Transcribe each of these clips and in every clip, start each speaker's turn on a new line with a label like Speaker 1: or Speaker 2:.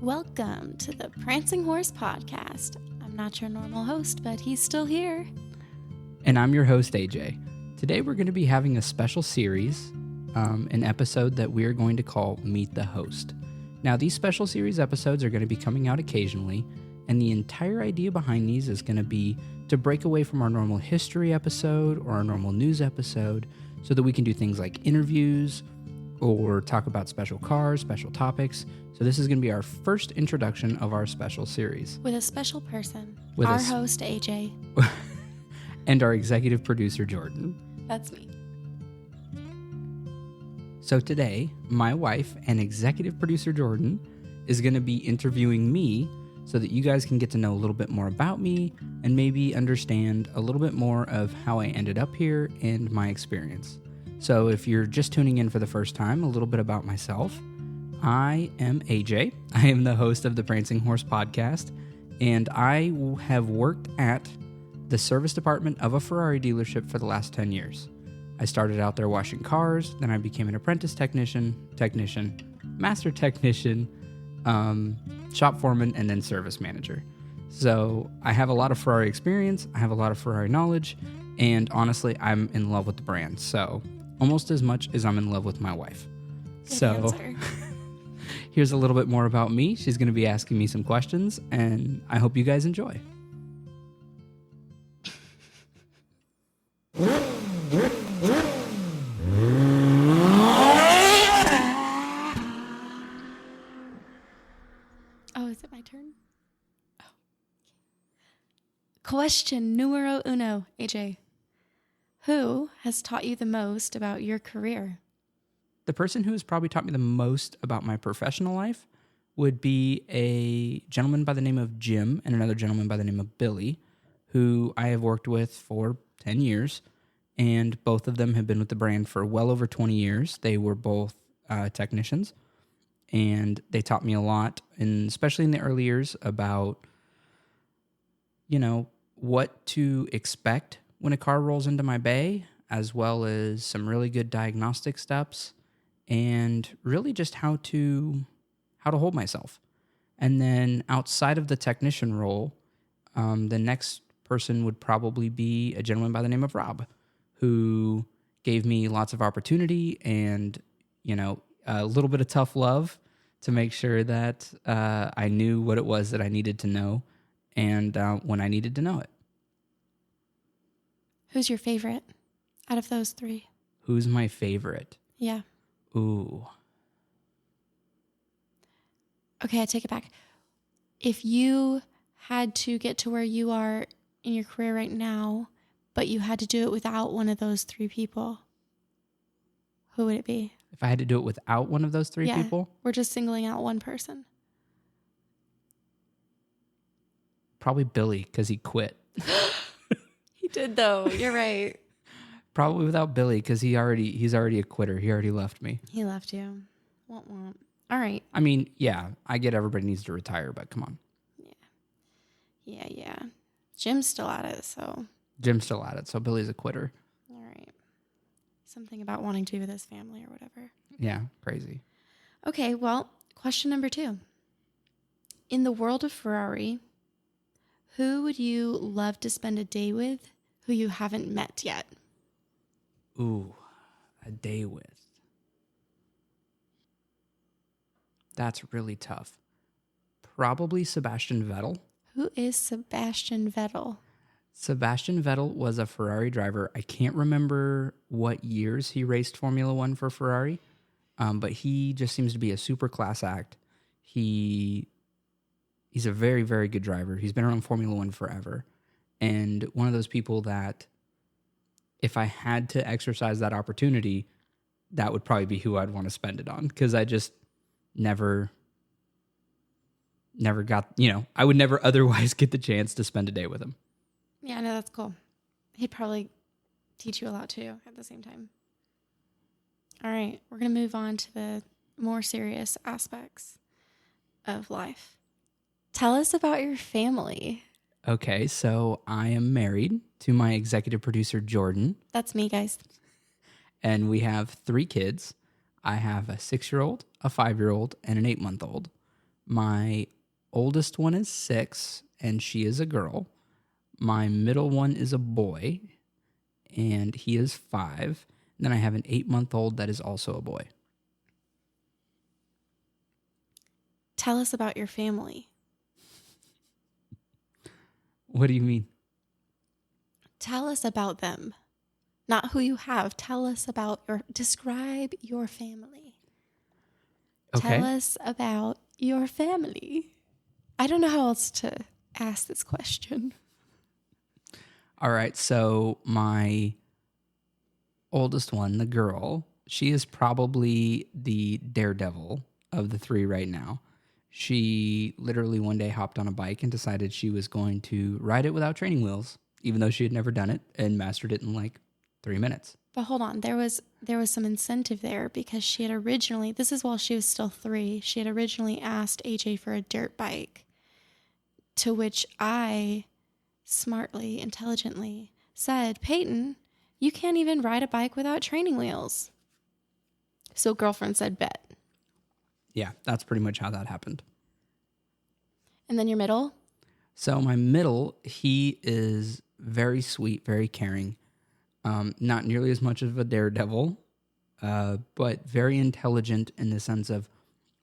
Speaker 1: Welcome to the Prancing Horse Podcast. I'm not your normal host, but he's still here.
Speaker 2: And I'm your host, Ajay. Today we're going to be having a special series, an episode that we're going to call Meet the Host. Now, these special series episodes are going to be coming out occasionally, and the entire idea behind these is going to be to break away from our normal history episode or our normal news episode so that we can do things like interviews or talk about special cars, special topics. So this is going to be our first introduction of our special series.
Speaker 1: With a special person, our host, AJ.
Speaker 2: And our executive producer, Jordan.
Speaker 1: That's me.
Speaker 2: So today, my wife and executive producer, Jordan, is going to be interviewing me so that you guys can get to know a little bit more about me and maybe understand a little bit more of how I ended up here and my experience. So if you're just tuning in for the first time, a little bit about myself. I am AJ. I am the host of the Prancing Horse Podcast, and I have worked at the service department of a Ferrari dealership for the last 10 years. I started out there washing cars, then I became an apprentice technician, master technician, shop foreman, and then service manager. So I have a lot of Ferrari experience, I have a lot of Ferrari knowledge, and honestly, I'm in love with the brand. So almost as much as I'm in love with my wife.
Speaker 1: Good answer.
Speaker 2: Here's a little bit more about me. She's going to be asking me some questions, and I hope you guys enjoy.
Speaker 1: Oh, is it my turn? Oh. Question numero uno, AJ. Who has taught you the most about your career?
Speaker 2: The person who has probably taught me the most about my professional life would be a gentleman by the name of Jim and another gentleman by the name of Billy, who I have worked with for 10 years, and both of them have been with the brand for well over 20 years. They were both technicians, and they taught me a lot, and especially in the early years about, what to expect when a car rolls into my bay, as well as some really good diagnostic steps, and really just how to hold myself. And then outside of the technician role, the next person would probably be a gentleman by the name of Rob, who gave me lots of opportunity and, a little bit of tough love to make sure that I knew what it was that I needed to know and when I needed to know it.
Speaker 1: Who's your favorite out of those three?
Speaker 2: Who's my favorite?
Speaker 1: Yeah.
Speaker 2: Ooh.
Speaker 1: Okay, I take it back. If you had to get to where you are in your career right now, but you had to do it without one of those three people, who would it be?
Speaker 2: If I had to do it without one of those three people?
Speaker 1: We're just singling out one person.
Speaker 2: Probably Billy, because he quit.
Speaker 1: He did, though. You're right.
Speaker 2: Probably without Billy, because he's already a quitter. He already left me.
Speaker 1: He left you. Womp womp. All right.
Speaker 2: I mean, yeah, I get everybody needs to retire, but come on.
Speaker 1: Yeah. Jim's still at it, so.
Speaker 2: Billy's a quitter.
Speaker 1: All right. Something about wanting to be with his family or whatever.
Speaker 2: Yeah, crazy.
Speaker 1: Okay, well, question number 2. In the world of Ferrari, who would you love to spend a day with who you haven't met yet?
Speaker 2: Ooh, a day with. That's really tough. Probably Sebastian Vettel.
Speaker 1: Who is Sebastian Vettel?
Speaker 2: Sebastian Vettel was a Ferrari driver. I can't remember what years he raced Formula One for Ferrari, but he just seems to be a super class act. He's a very, very good driver. He's been around Formula One forever. And one of those people that if I had to exercise that opportunity, that would probably be who I'd want to spend it on. Because I just never got, I would never otherwise get the chance to spend a day with him.
Speaker 1: Yeah, no, that's cool. He'd probably teach you a lot too at the same time. All right, we're going to move on to the more serious aspects of life. Tell us about your family.
Speaker 2: Okay, so I am married to my executive producer, Jordan.
Speaker 1: That's me, guys.
Speaker 2: And we have 3 kids. I have a 6-year-old, a 5-year-old, and an 8-month-old. My oldest one is 6, and she is a girl. My middle one is a boy, and he is 5. And then I have an 8-month-old that is also a boy.
Speaker 1: Tell us about your family.
Speaker 2: What do you mean?
Speaker 1: Tell us about them. Not who you have. Tell us about describe your family.
Speaker 2: Okay.
Speaker 1: Tell us about your family. I don't know how else to ask this question.
Speaker 2: All right. So my oldest one, the girl, she is probably the daredevil of the 3 right now. She literally one day hopped on a bike and decided she was going to ride it without training wheels, even though she had never done it, and mastered it in like 3 minutes.
Speaker 1: But hold on, there was some incentive there because she had originally, this is while she was still 3, she had originally asked AJ for a dirt bike, to which I smartly, intelligently said, Peyton, you can't even ride a bike without training wheels. So girlfriend said, bet.
Speaker 2: Yeah, that's pretty much how that happened.
Speaker 1: And then your middle?
Speaker 2: So my middle, he is very sweet, very caring. Not nearly as much of a daredevil, but very intelligent in the sense of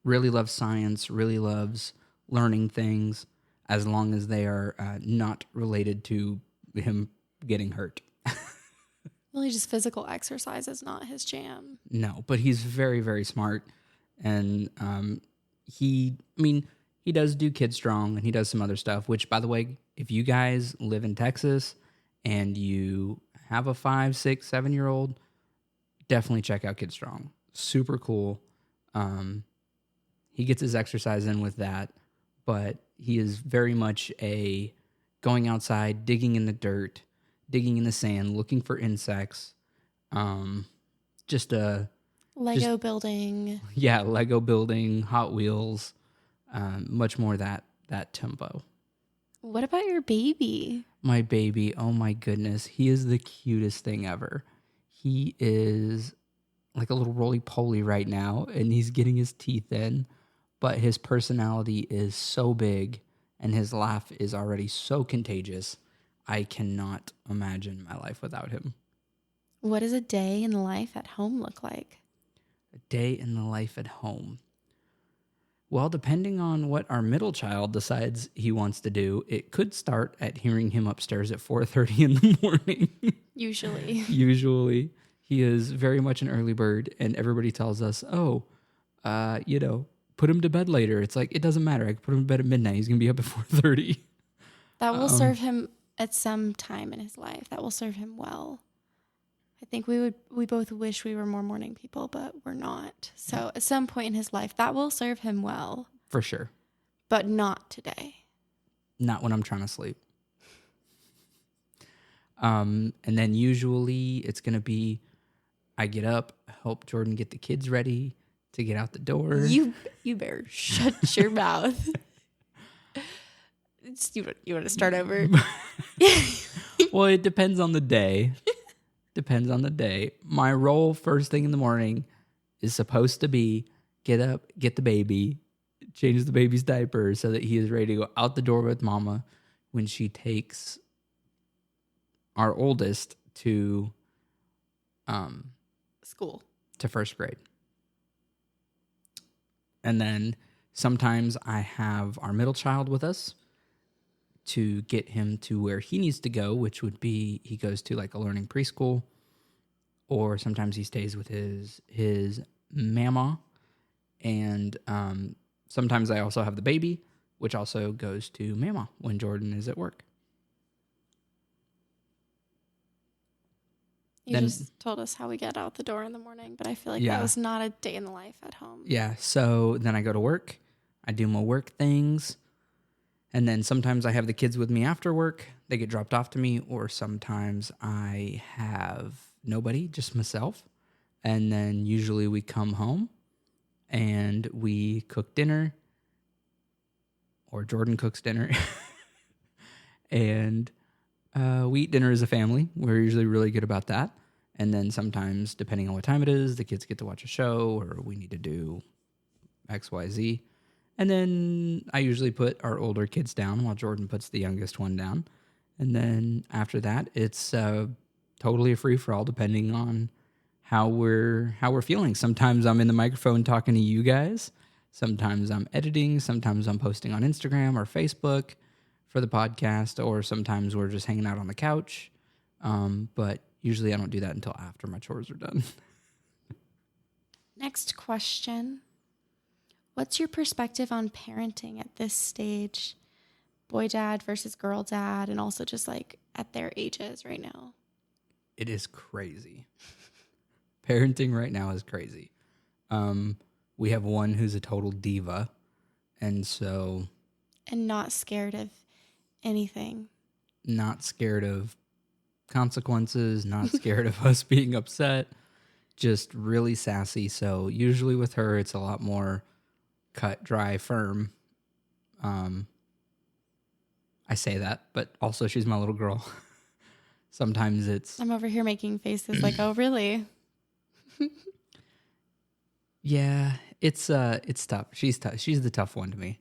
Speaker 2: really loves science, really loves learning things, as long as they are not related to him getting hurt.
Speaker 1: Really, just physical exercise is not his jam.
Speaker 2: No, but he's very, very smart. And he does do Kid Strong, and he does some other stuff, which, by the way, if you guys live in Texas and you have a 5, 6, 7-year-old, definitely check out Kid Strong. Super cool. He gets his exercise in with that, but he is very much a going outside, digging in the dirt, digging in the sand, looking for insects. Just a
Speaker 1: Lego building.
Speaker 2: Yeah, Lego building, Hot Wheels, much more that tempo.
Speaker 1: What about your baby?
Speaker 2: My baby, oh my goodness, he is the cutest thing ever. He is like a little roly-poly right now, and he's getting his teeth in, but his personality is so big, and his laugh is already so contagious. I cannot imagine my life without him.
Speaker 1: What does a day in life at home look like?
Speaker 2: A day in the life at home. Well, depending on what our middle child decides he wants to do, it could start at hearing him upstairs at 4:30 in the morning. Usually. He is very much an early bird, and everybody tells us, put him to bed later. It's like, it doesn't matter. I can put him to bed at midnight. He's going to be up at 4:30.
Speaker 1: That will serve him at some time in his life. That will serve him well. I think we both wish we were more morning people, but we're not. So at some point in his life, that will serve him well.
Speaker 2: For sure.
Speaker 1: But not today.
Speaker 2: Not when I'm trying to sleep. And then usually it's going to be, I get up, help Jordan get the kids ready to get out the door.
Speaker 1: You better shut your mouth. You want to start over?
Speaker 2: Well, it depends on the day. Depends on the day. My role first thing in the morning is supposed to be get up, get the baby, change the baby's diaper so that he is ready to go out the door with mama when she takes our oldest to
Speaker 1: school,
Speaker 2: to first grade. And then sometimes I have our middle child with us to get him to where he needs to go, which would be he goes to like a learning preschool, or sometimes he stays with his mama. And sometimes I also have the baby, which also goes to mama when Jordan is at work.
Speaker 1: You just told us how we get out the door in the morning, but I feel like that was not a day in the life at home.
Speaker 2: Yeah, so then I go to work. I do my work things. And then sometimes I have the kids with me after work. They get dropped off to me, or sometimes I have nobody, just myself. And then usually we come home and we cook dinner, or Jordan cooks dinner. And we eat dinner as a family. We're usually really good about that. And then sometimes, depending on what time it is, the kids get to watch a show, or we need to do X, Y, Z. And then I usually put our older kids down while Jordan puts the youngest one down. And then after that, it's totally a free for all, depending on how we're feeling. Sometimes I'm in the microphone talking to you guys. Sometimes I'm editing. Sometimes I'm posting on Instagram or Facebook for the podcast, or sometimes we're just hanging out on the couch. But usually I don't do that until after my chores are done.
Speaker 1: Next question. What's your perspective on parenting at this stage? Boy dad versus girl dad, and also just like at their ages right now.
Speaker 2: It is crazy. Parenting right now is crazy. We have one who's a total diva, and so...
Speaker 1: And not scared of anything.
Speaker 2: Not scared of consequences, not scared of us being upset, just really sassy. So usually with her, it's a lot more cut, dry, firm. I say that, but also she's my little girl. Sometimes it's...
Speaker 1: I'm over here making faces like, oh, really?
Speaker 2: Yeah, it's tough. She's tough. She's the tough one to me.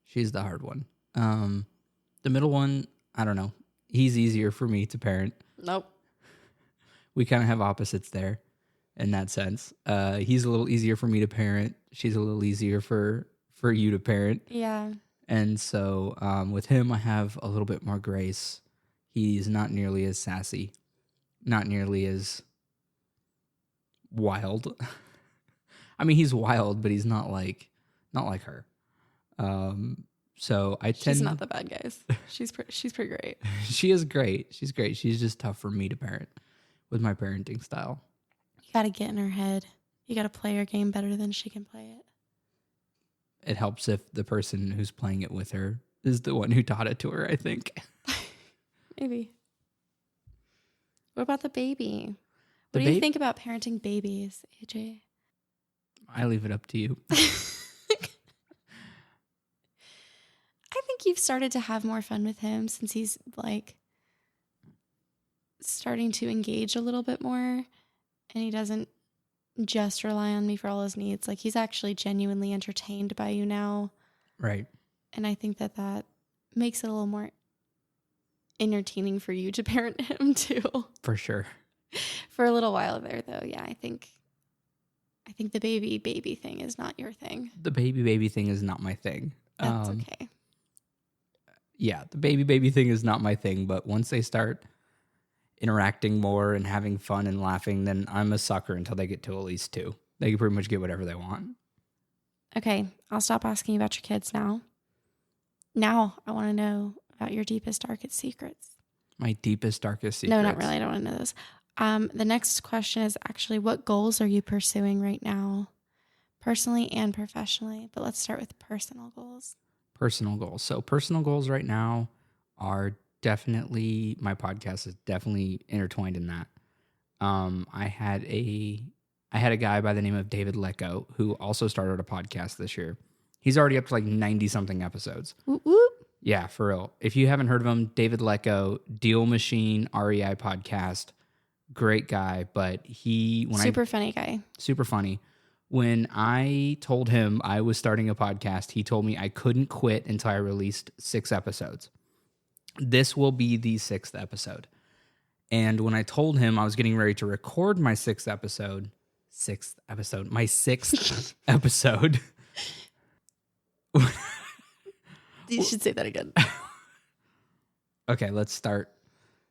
Speaker 2: She's the hard one. The middle one, I don't know. He's easier for me to parent.
Speaker 1: Nope.
Speaker 2: We kind of have opposites there in that sense. He's a little easier for me to parent. She's a little easier for you to parent.
Speaker 1: Yeah.
Speaker 2: And so with him, I have a little bit more grace. He's not nearly as sassy, not nearly as wild. I mean, he's wild, but he's not like her. So I tend...
Speaker 1: She's not the bad guys. She's pretty great.
Speaker 2: She is great. She's great. She's just tough for me to parent with my parenting style.
Speaker 1: You got to get in her head. You got to play her game better than she can play it.
Speaker 2: It helps if the person who's playing it with her is the one who taught it to her, I think.
Speaker 1: Maybe. What about the baby? What do you think about parenting babies, AJ?
Speaker 2: I leave it up to you.
Speaker 1: I think you've started to have more fun with him since he's like starting to engage a little bit more, and he doesn't just rely on me for all his needs. Like, he's actually genuinely entertained by you now.
Speaker 2: Right.
Speaker 1: And I think that makes it a little more entertaining for you to parent him too.
Speaker 2: For sure.
Speaker 1: For a little while there, though, yeah, I think the baby thing is not your thing.
Speaker 2: The baby thing is not my thing.
Speaker 1: That's okay.
Speaker 2: Yeah, the baby thing is not my thing, but once they start interacting more and having fun and laughing, then I'm a sucker until they get to at least 2. They can pretty much get whatever they want.
Speaker 1: Okay, I'll stop asking you about your kids now. Now I want to know about your deepest, darkest secrets.
Speaker 2: My deepest, darkest secrets?
Speaker 1: No, not really. I don't want to know those. The next question is actually, what goals are you pursuing right now? Personally and professionally. But let's start with personal goals.
Speaker 2: Personal goals. So personal goals right now are definitely, my podcast is definitely intertwined in that. I had a guy by the name of David Lecco who also started a podcast this year. He's already up to like 90 something episodes.
Speaker 1: Whoop, whoop.
Speaker 2: Yeah, for real. If you haven't heard of him, David Lecco, Deal Machine, REI podcast, great guy. But
Speaker 1: super funny guy.
Speaker 2: Super funny. When I told him I was starting a podcast, he told me I couldn't quit until I released 6 episodes. This will be the 6th episode. And when I told him I was getting ready to record my 6th episode, my 6th episode.
Speaker 1: You should say that again.
Speaker 2: Okay, let's start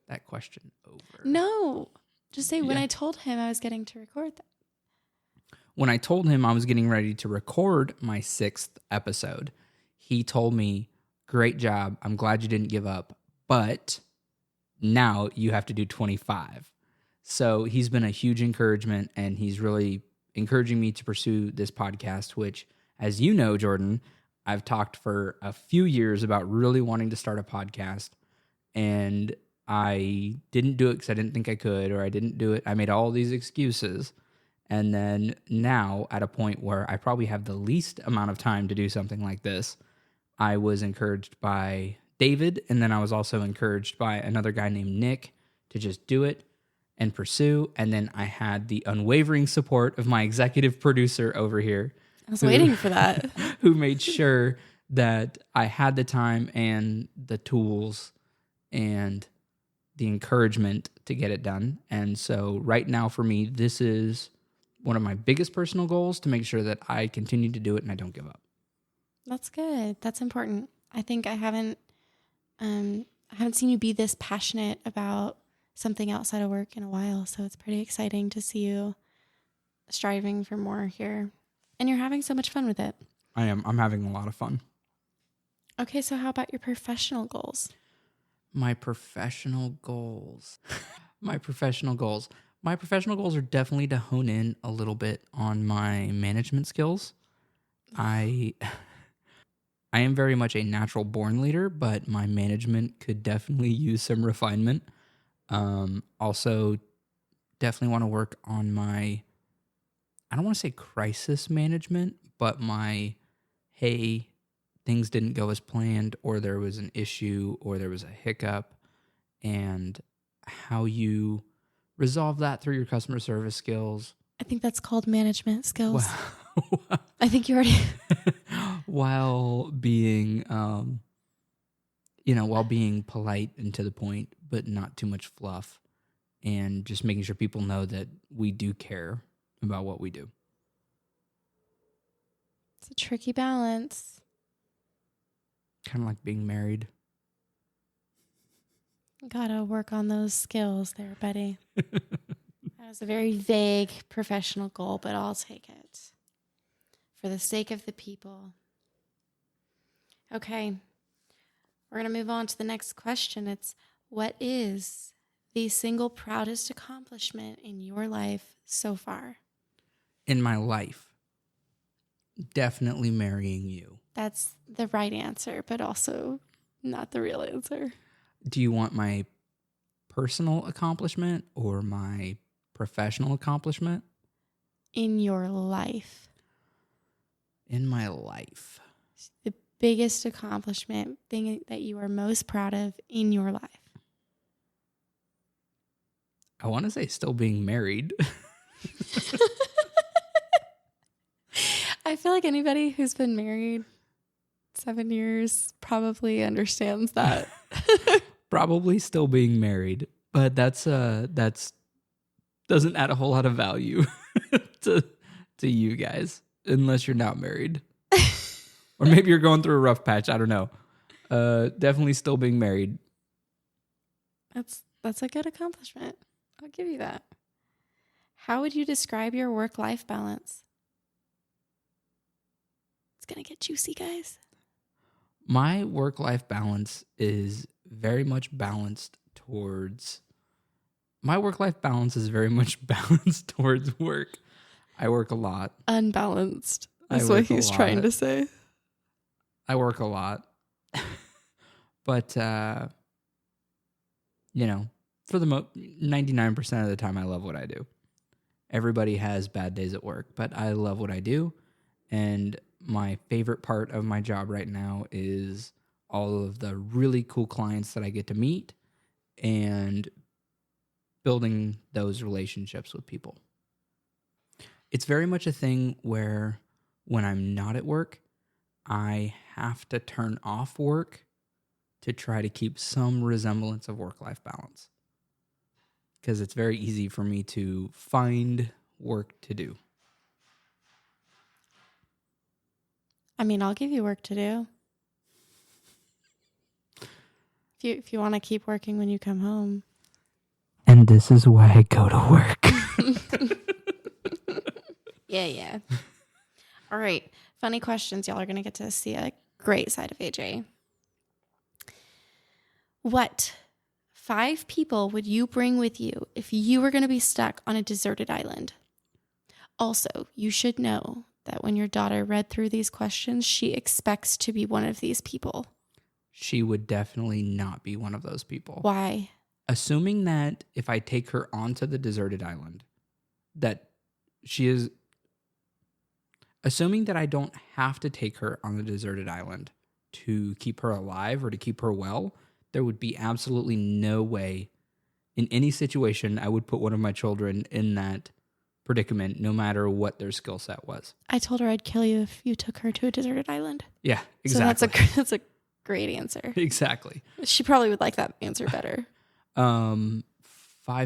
Speaker 2: that question over.
Speaker 1: No, just say when I told him I was getting to record that.
Speaker 2: When I told him I was getting ready to record my 6th episode, he told me, great job. I'm glad you didn't give up, but now you have to do 25. So he's been a huge encouragement, and he's really encouraging me to pursue this podcast, which, as you know, Jordan, I've talked for a few years about really wanting to start a podcast, and I didn't do it because I didn't think I could, or I didn't do it. I made all these excuses. And then now, at a point where I probably have the least amount of time to do something like this, I was encouraged by David, and then I was also encouraged by another guy named Nick to just do it and pursue. And then I had the unwavering support of my executive producer over here.
Speaker 1: I was waiting for that.
Speaker 2: who made sure that I had the time and the tools and the encouragement to get it done. And so right now for me, this is one of my biggest personal goals, to make sure that I continue to do it and I don't give up.
Speaker 1: That's good. That's important. I think I haven't seen you be this passionate about something outside of work in a while. So it's pretty exciting to see you striving for more here. And you're having so much fun with it.
Speaker 2: I am. I'm having a lot of fun.
Speaker 1: Okay, so how about your professional goals?
Speaker 2: My professional goals. My professional goals are definitely to hone in a little bit on my management skills. I am very much a natural born leader, but my management could definitely use some refinement. Also, definitely want to work on my, I don't want to say crisis management, but my, hey, things didn't go as planned, or there was an issue, or there was a hiccup, and how you resolve that through your customer service skills.
Speaker 1: I think that's called management skills.
Speaker 2: Wow.
Speaker 1: I think you already...
Speaker 2: while being, while being polite and to the point, but not too much fluff, and just making sure people know that we do care about what we do.
Speaker 1: It's a tricky balance.
Speaker 2: Kind of like being married.
Speaker 1: Gotta work on those skills there, buddy. That was a very vague professional goal, but I'll take it. For the sake of the people. Okay. We're going to move on to the next question. It's, what is the single proudest accomplishment in your life so far?
Speaker 2: In my life, definitely marrying you.
Speaker 1: That's the right answer, but also not the real answer.
Speaker 2: Do you want my personal accomplishment or my professional accomplishment?
Speaker 1: In your life.
Speaker 2: In my life.
Speaker 1: The biggest accomplishment, thing that you are most proud of in your life.
Speaker 2: I want to say still being married.
Speaker 1: I feel like anybody who's been married 7 years probably understands that.
Speaker 2: Probably still being married, but that's doesn't add a whole lot of value to you guys unless you're not married. Or maybe you're going through a rough patch, I don't know. Definitely still being married.
Speaker 1: That's a good accomplishment. I'll give you that. How would you describe your work-life balance? It's going to get juicy, guys.
Speaker 2: My work-life balance is very much balanced towards... My work-life balance is very much balanced towards work. I work a lot.
Speaker 1: Unbalanced is what he's trying to say.
Speaker 2: I work a lot. But, for the 99% of the time, I love what I do. Everybody has bad days at work, but I love what I do. And my favorite part of my job right now is all of the really cool clients that I get to meet and building those relationships with people. It's very much a thing where when I'm not at work, I have to turn off work to try to keep some resemblance of work-life balance. Because it's very easy for me to find work to do.
Speaker 1: I mean, I'll give you work to do. If you want to keep working when you come home.
Speaker 2: And this is why I go to work.
Speaker 1: Yeah. All right. Funny questions. Y'all are going to get to see a great side of AJ. What 5 people would you bring with you if you were going to be stuck on a deserted island? Also, you should know that when your daughter read through these questions, she expects to be one of these people.
Speaker 2: She would definitely not be one of those people.
Speaker 1: Why?
Speaker 2: Assuming that if I take her onto the deserted island, that she is... Assuming that I don't have to take her on the deserted island to keep her alive or to keep her well, there would be absolutely no way in any situation I would put one of my children in that predicament, no matter what their skill set was.
Speaker 1: I told her I'd kill you if you took her to a deserted island.
Speaker 2: Yeah, exactly.
Speaker 1: So that's a great answer.
Speaker 2: Exactly.
Speaker 1: She probably would like that answer better.
Speaker 2: 5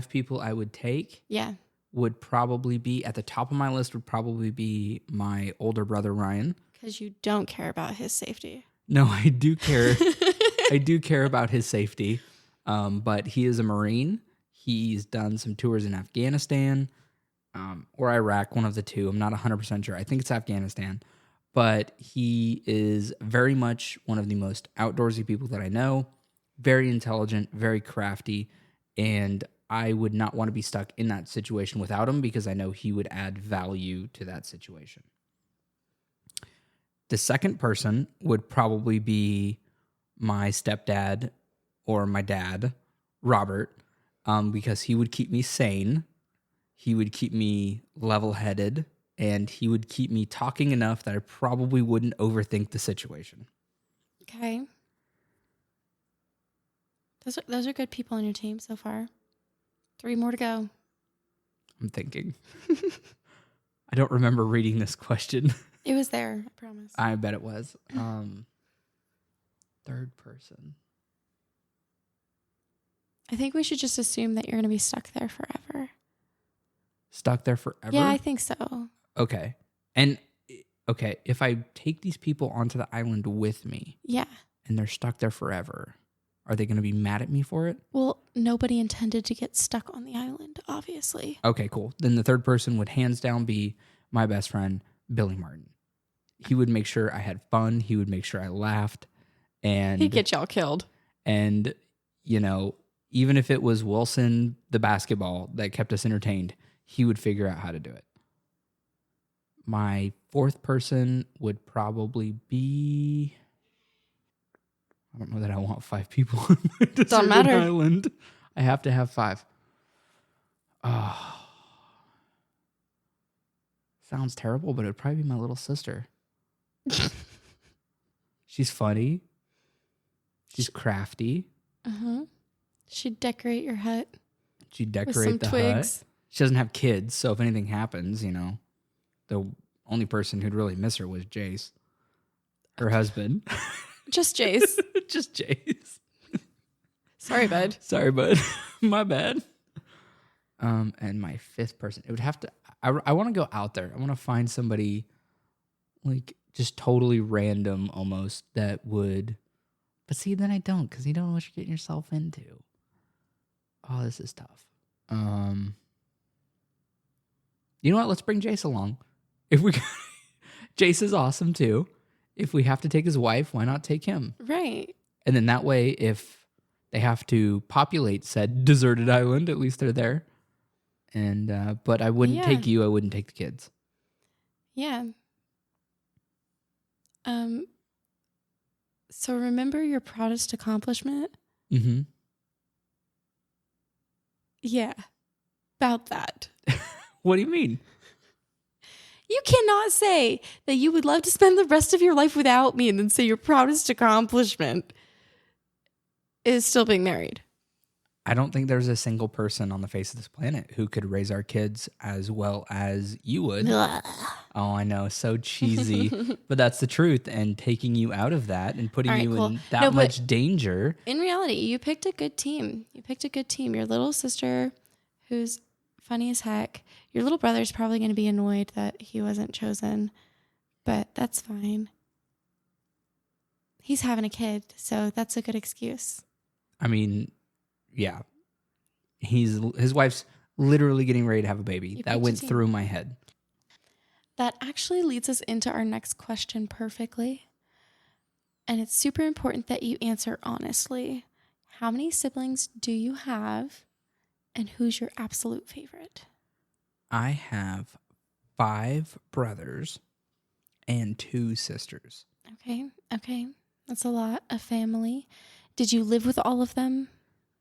Speaker 2: people I would take.
Speaker 1: Yeah.
Speaker 2: Would probably be at the top of my list. Would probably be my older brother Ryan.
Speaker 1: Because you don't care about his safety.
Speaker 2: No, I do care. I do care about his safety. But he is a Marine. He's done some tours in Afghanistan or Iraq, one of the two. I'm not 100% sure. I think it's Afghanistan. But he is very much one of the most outdoorsy people that I know. Very intelligent, very crafty, and I would not want to be stuck in that situation without him because I know he would add value to that situation. The second person would probably be my stepdad or my dad, Robert, because he would keep me sane. He would keep me level-headed, and he would keep me talking enough that I probably wouldn't overthink the situation.
Speaker 1: Okay. Those are good people on your team so far. 3 more to go.
Speaker 2: I'm thinking. I don't remember reading this question.
Speaker 1: It was there, I promise.
Speaker 2: I bet it was. Third person.
Speaker 1: I think we should just assume that you're going to be stuck there forever.
Speaker 2: Stuck there forever?
Speaker 1: Yeah, I think so.
Speaker 2: Okay. And, okay, if I take these people onto the island with me.
Speaker 1: Yeah.
Speaker 2: And they're stuck there forever, are they going to be mad at me for it?
Speaker 1: Well, nobody intended to get stuck on the island, obviously.
Speaker 2: Okay, cool. Then the third person would hands down be my best friend, Billy Martin. He would make sure I had fun. He would make sure I laughed. And
Speaker 1: he'd get y'all killed.
Speaker 2: And, you know, even if it was Wilson, the basketball, that kept us entertained, he would figure out how to do it. My fourth person would probably be... I don't know that I want 5 people on my deserted island. I have to have 5. Oh. Sounds terrible, but it would probably be my little sister. She's funny. She's crafty.
Speaker 1: Uh-huh. She'd decorate your hut.
Speaker 2: She'd decorate the twigs. Hut. She doesn't have kids, so if anything happens, you know, the only person who'd really miss her was Jace, her husband.
Speaker 1: Just Jace.
Speaker 2: Just Jace.
Speaker 1: Sorry, bud.
Speaker 2: Sorry, bud. My bad. And my fifth person, it would have to, I want to go out there. I want to find somebody like just totally random almost that would, but see, then I don't, because you don't know what you're getting yourself into. Oh, this is tough. You know what? Let's bring Jace along. If we, Jace is awesome too. If we have to take his wife, why not take him?
Speaker 1: Right.
Speaker 2: And then that way, if they have to populate said deserted island, at least they're there. And but I wouldn't take you. I wouldn't take the kids.
Speaker 1: Yeah. So remember your proudest accomplishment?
Speaker 2: Mm-hmm.
Speaker 1: Yeah. About that.
Speaker 2: What do you mean?
Speaker 1: You cannot say that you would love to spend the rest of your life without me and then say your proudest accomplishment is still being married.
Speaker 2: I don't think there's a single person on the face of this planet who could raise our kids as well as you would. Oh, I know. So cheesy. But that's the truth. And taking you out of that and putting you in that much danger.
Speaker 1: In reality, you picked a good team. Your little sister, who's funny as heck. Your little brother's probably going to be annoyed that he wasn't chosen. But that's fine. He's having a kid, so that's a good excuse.
Speaker 2: I mean... Yeah, his wife's literally getting ready to have a baby. That went through my head.
Speaker 1: That actually leads us into our next question perfectly. And it's super important that you answer honestly. How many siblings do you have? And who's your absolute favorite?
Speaker 2: I have 5 brothers and 2 sisters.
Speaker 1: Okay. That's a lot of family. Did you live with all of them?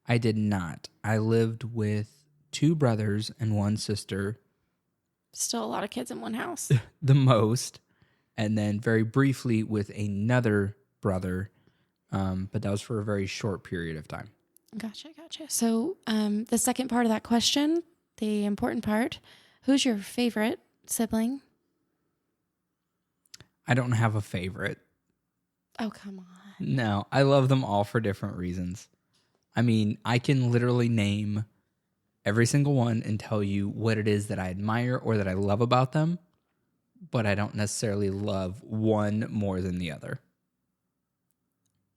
Speaker 2: I did not. I lived with 2 brothers and 1 sister.
Speaker 1: Still a lot of kids in one house.
Speaker 2: The most. And then very briefly with another brother. But that was for a very short period of time.
Speaker 1: Gotcha. So the second part of that question, the important part, Who's your favorite sibling?
Speaker 2: I don't have a favorite.
Speaker 1: Oh, come on.
Speaker 2: No, I love them all for different reasons. I mean, I can literally name every single one and tell you what it is that I admire or that I love about them, but I don't necessarily love one more than the other.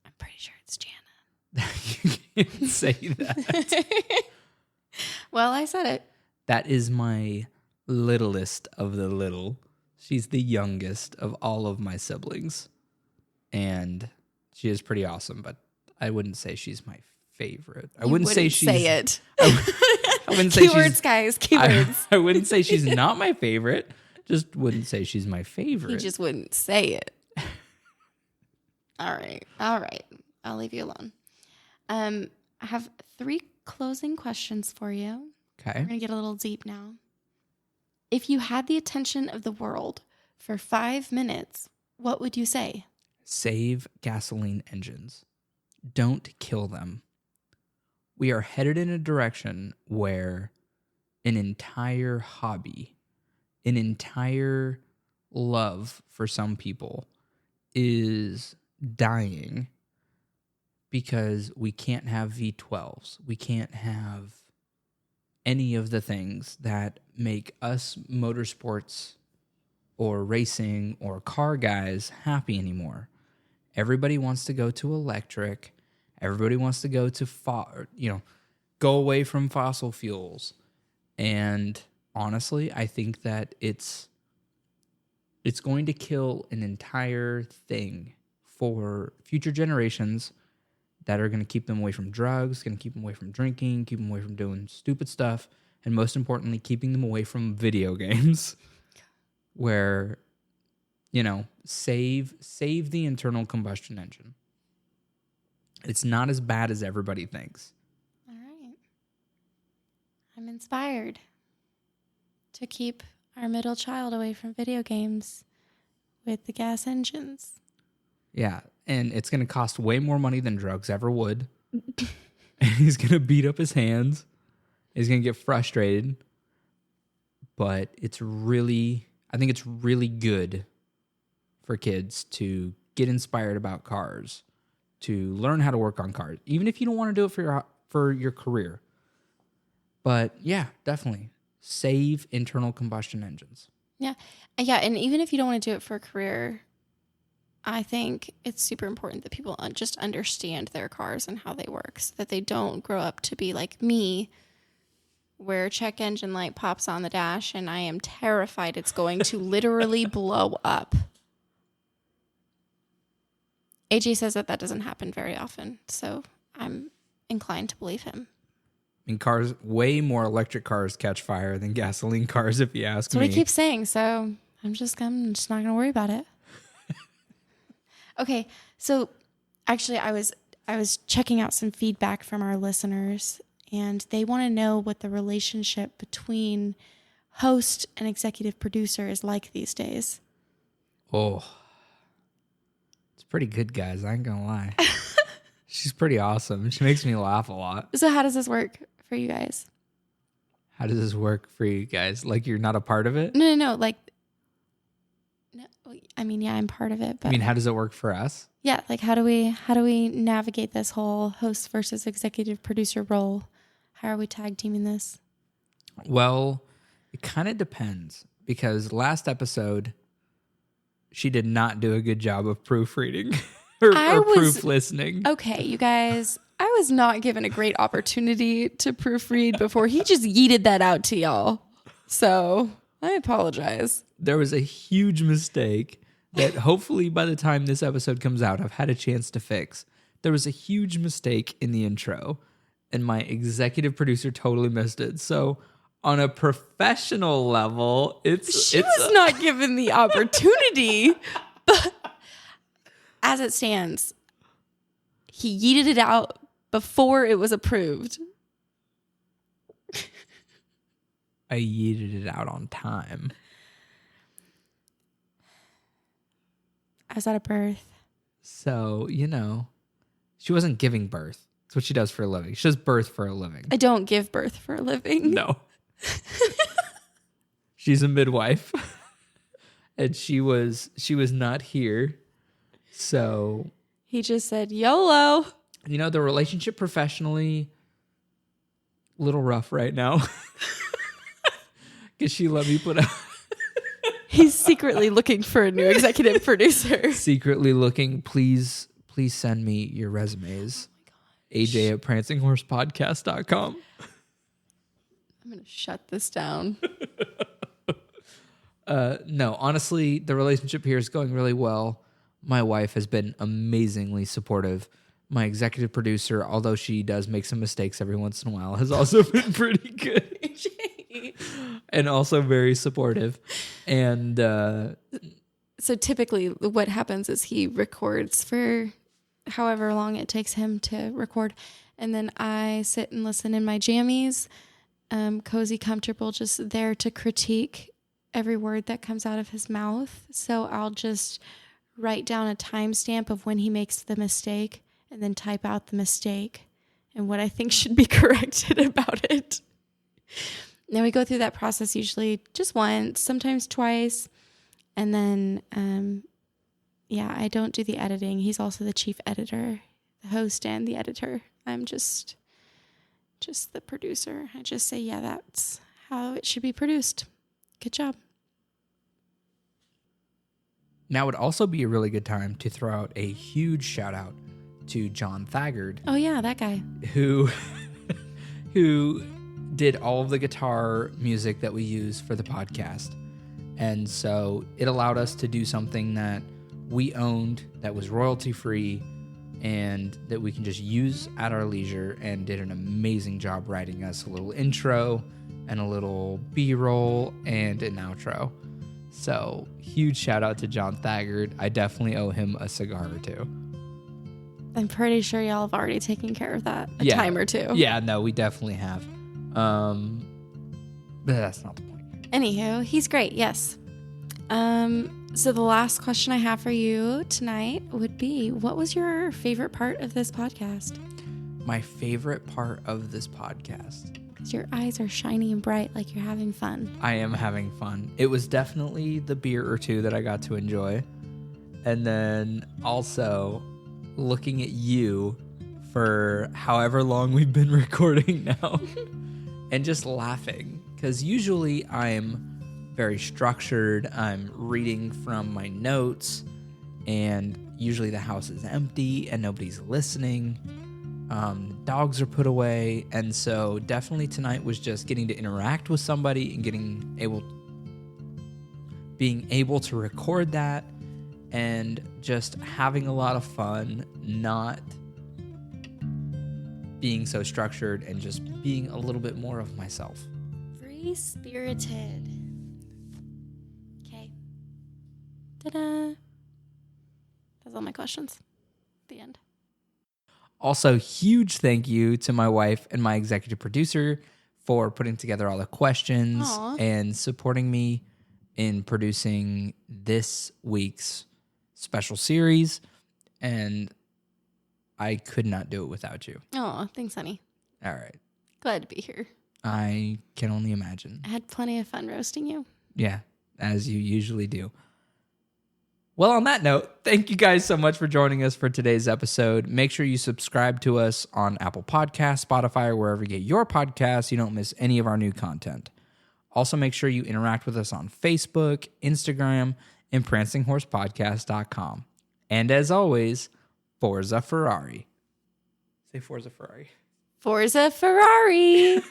Speaker 1: I'm pretty sure it's Jana.
Speaker 2: You can't say that.
Speaker 1: Well, I said it.
Speaker 2: That is my littlest of the little. She's the youngest of all of my siblings. And she is pretty awesome, but I wouldn't say she's my favorite. I wouldn't say she's...
Speaker 1: say it.
Speaker 2: I wouldn't say
Speaker 1: Keywords, guys. Keywords.
Speaker 2: I wouldn't say she's not my favorite. Just wouldn't say she's my favorite.
Speaker 1: He just wouldn't say it. All right. I'll leave you alone. I have 3 closing questions for you.
Speaker 2: Okay.
Speaker 1: We're going to get a little deep now. If you had the attention of the world for 5 minutes, what would you say?
Speaker 2: Save gasoline engines. Don't kill them. We are headed in a direction where an entire hobby, an entire love for some people is dying because we can't have V12s. We can't have any of the things that make us motorsports or racing or car guys happy anymore. Everybody wants to go to electric. Everybody wants to go to, go away from fossil fuels. And honestly, I think that it's going to kill an entire thing for future generations that are going to keep them away from drugs, going to keep them away from drinking, keep them away from doing stupid stuff, and most importantly, keeping them away from video games where, save the internal combustion engine. It's not as bad as everybody thinks.
Speaker 1: All right. I'm inspired to keep our middle child away from video games with the gas engines.
Speaker 2: Yeah, and it's going to cost way more money than drugs ever would. And he's going to beat up his hands. He's going to get frustrated. But I think it's really good for kids to get inspired about cars, to learn how to work on cars, even if you don't want to do it for your career. But yeah, definitely save internal combustion engines.
Speaker 1: Yeah, and even if you don't want to do it for a career, I think it's super important that people just understand their cars and how they work so that they don't grow up to be like me, where check engine light pops on the dash and I am terrified it's going to literally blow up. AJ says that doesn't happen very often, so I'm inclined to believe him.
Speaker 2: I mean, way more electric cars catch fire than gasoline cars, if you ask me.
Speaker 1: That's what he keeps saying, so I'm just not going to worry about it. Okay, so actually I was checking out some feedback from our listeners, and they want to know what the relationship between host and executive producer is like these days.
Speaker 2: Oh, it's pretty good, guys. I ain't gonna lie. She's pretty awesome. She makes me laugh a lot.
Speaker 1: So how does this work for you guys?
Speaker 2: How does this work for you guys? Like you're not a part of it?
Speaker 1: No. Like, no. I mean, yeah, I'm part of it. But
Speaker 2: I mean, how does it work for us?
Speaker 1: Yeah, like how do we navigate this whole host versus executive producer role? How are we tag teaming this?
Speaker 2: Well, it kind of depends because last episode she did not do a good job of proofreading or proof listening.
Speaker 1: Okay, you guys, I was not given a great opportunity to proofread before he just yeeted that out to y'all. So I apologize.
Speaker 2: There was a huge mistake that hopefully by the time this episode comes out, I've had a chance to fix. There was a huge mistake in the intro, and my executive producer totally missed it. So on a professional level,
Speaker 1: she was not given the opportunity, but as it stands, he yeeted it out before it was approved.
Speaker 2: I yeeted it out on time.
Speaker 1: I was at a birth.
Speaker 2: So, she wasn't giving birth. That's what she does for a living. She does birth for a living.
Speaker 1: I don't give birth for a living.
Speaker 2: No. She's a midwife. And she was not here. So
Speaker 1: He just said YOLO.
Speaker 2: The relationship professionally, a little rough right now. Because she let me put out.
Speaker 1: He's secretly looking for a new executive producer.
Speaker 2: Secretly looking. Please send me your resumes. Ajay at prancinghorse.podcast.com.
Speaker 1: I'm going to shut this down.
Speaker 2: No, honestly, the relationship here is going really well. My wife has been amazingly supportive. My executive producer, although she does make some mistakes every once in a while, has also been pretty good. And also very supportive. And
Speaker 1: so typically what happens is he records for however long it takes him to record. And then I sit and listen in my jammies, cozy, comfortable, just there to critique every word that comes out of his mouth. So I'll just write down a timestamp of when he makes the mistake and then type out the mistake and what I think should be corrected about it. Now we go through that process usually just once, sometimes twice. And then, I don't do the editing. He's also the chief editor, the host and the editor. I'm just the producer. I just say, yeah, that's how it should be produced. Good job.
Speaker 2: Now would also be a really good time to throw out a huge shout out to John Thagard.
Speaker 1: Oh yeah, that guy.
Speaker 2: Who did all of the guitar music that we use for the podcast. And so it allowed us to do something that we owned, that was royalty free, and that we can just use at our leisure, and did an amazing job writing us a little intro and a little B-roll and an outro. So huge shout out to John Thagard. I definitely owe him a cigar or two.
Speaker 1: I'm pretty sure y'all have already taken care of that a time or two.
Speaker 2: Yeah, no, we definitely have. But that's not the point.
Speaker 1: Anywho, he's great, yes. So the last question I have for you tonight would be, what was your favorite part of this podcast?
Speaker 2: My favorite part of this podcast?
Speaker 1: Because your eyes are shiny and bright like you're having fun.
Speaker 2: I am having fun. It was definitely the beer or two that I got to enjoy. And then also looking at you for however long we've been recording now and just laughing. Because usually I'm very structured. I'm reading from my notes, and usually the house is empty and nobody's listening. Dogs are put away, and so definitely tonight was just getting to interact with somebody and being able to record that, and just having a lot of fun, not being so structured, and just being a little bit more of myself.
Speaker 1: Free spirited. Okay. Ta-da. That's all my questions. The end.
Speaker 2: Also, huge thank you to my wife and my executive producer for putting together all the questions and supporting me in producing this week's special series. And I could not do it without you.
Speaker 1: Oh, thanks, honey.
Speaker 2: All right.
Speaker 1: Glad to be here.
Speaker 2: I can only imagine.
Speaker 1: I had plenty of fun roasting you.
Speaker 2: Yeah, as you usually do. Well, on that note, thank you guys so much for joining us for today's episode. Make sure you subscribe to us on Apple Podcasts, Spotify, or wherever you get your podcasts. You don't miss any of our new content. Also, make sure you interact with us on Facebook, Instagram, and prancinghorse.podcast.com. And as always, Forza Ferrari. Say Forza Ferrari.
Speaker 1: Forza Ferrari.